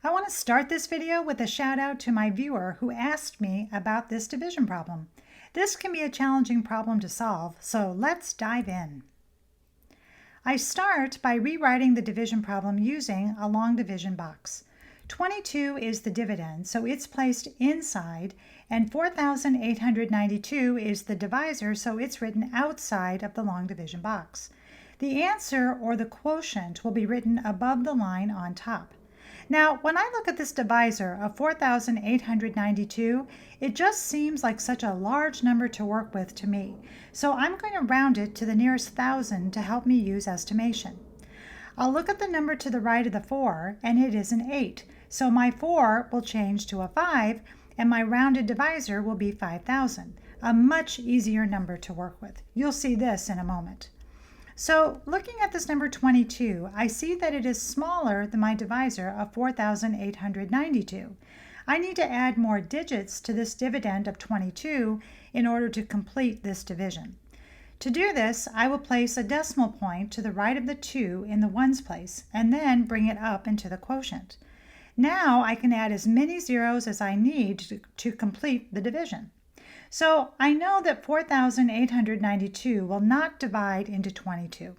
I want to start this video with a shout out to my viewer who asked me about this division problem. This can be a challenging problem to solve, so let's dive in. I start by rewriting the division problem using a long division box. 22 is the dividend, so it's placed inside, and 4,892 is the divisor, so it's written outside of the long division box. The answer, or the quotient, will be written above the line on top. Now, when I look at this divisor of 4,892, it just seems like such a large number to work with to me. So I'm going to round it to the nearest thousand to help me use estimation. I'll look at the number to the right of the 4, and it is an 8. So my 4 will change to a 5, and my rounded divisor will be 5,000, a much easier number to work with. You'll see this in a moment. So looking at this number 22, I see that it is smaller than my divisor of 4,892. I need to add more digits to this dividend of 22 in order to complete this division. To do this, I will place a decimal point to the right of the 2 in the ones place, and then bring it up into the quotient. Now I can add as many zeros as I need to complete the division. So I know that 4,892 will not divide into 22.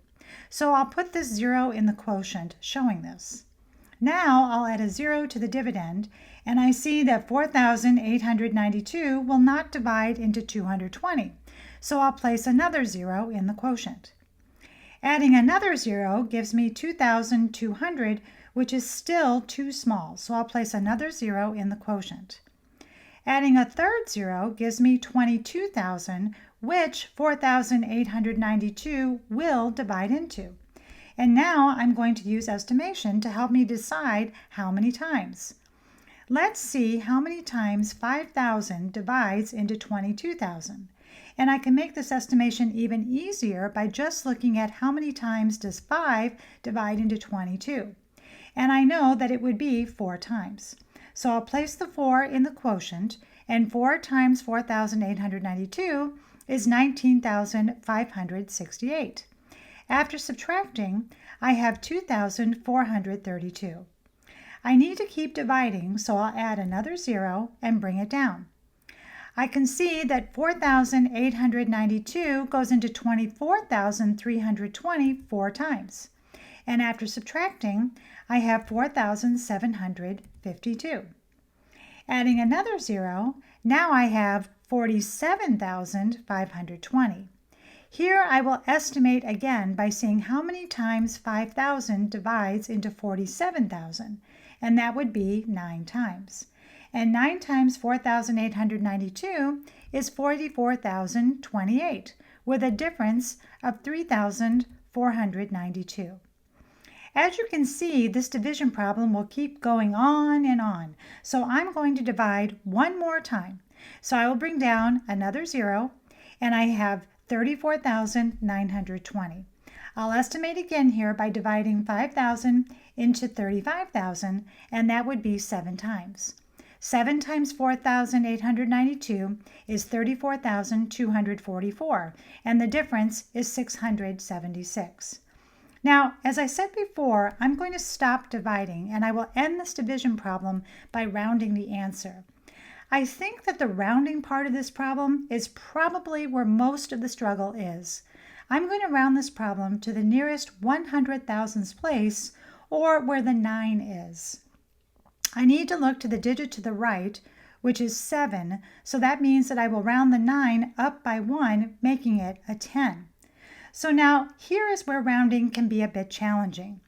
So I'll put this 0 in the quotient showing this. Now I'll add a 0 to the dividend, and I see that 4,892 will not divide into 220. So I'll place another 0 in the quotient. Adding another 0 gives me 2,200, which is still too small, so I'll place another 0 in the quotient. Adding a third 0 gives me 22,000, which 4,892 will divide into. And now I'm going to use estimation to help me decide how many times. Let's see how many times 5,000 divides into 22,000. And I can make this estimation even easier by just looking at how many times does 5 divide into 22. And I know that it would be 4 times. So I'll place the 4 in the quotient, and 4 times 4,892 is 19,568. After subtracting, I have 2,432. I need to keep dividing, so I'll add another 0 and bring it down. I can see that 4,892 goes into 24,320 4 times. And after subtracting, I have 4,752. Adding another 0, now I have 47,520. Here I will estimate again by seeing how many times 5,000 divides into 47,000, and that would be 9 times. And 9 times 4,892 is 44,028, with a difference of 3,492. As you can see, this division problem will keep going on and on. So I'm going to divide one more time. So I will bring down another 0, and I have 34,920. I'll estimate again here by dividing 5,000 into 35,000, and that would be 7 times. 7 times 4,892 is 34,244, and the difference is 676. Now, as I said before, I'm going to stop dividing, and I will end this division problem by rounding the answer. I think that the rounding part of this problem is probably where most of the struggle is. I'm going to round this problem to the nearest 100,000th place, or where the 9 is. I need to look to the digit to the right, which is 7, so that means that I will round the 9 up by 1, making it a 10. So now, here is where rounding can be a bit challenging.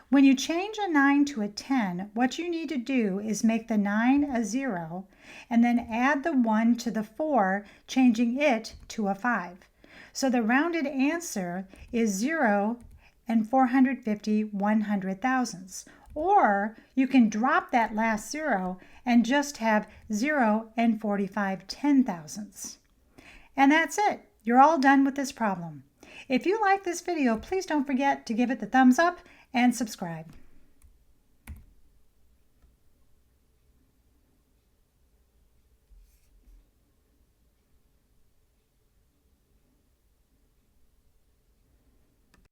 When you change a 9 to a 10, what you need to do is make the 9 a 0, and then add the 1 to the 4, changing it to a 5. So the rounded answer is 0 and 450 100,000ths. Or you can drop that last 0 and just have 0 and 45 10,000ths. And that's it. You're all done with this problem. If you like this video, please don't forget to give it the thumbs up and subscribe.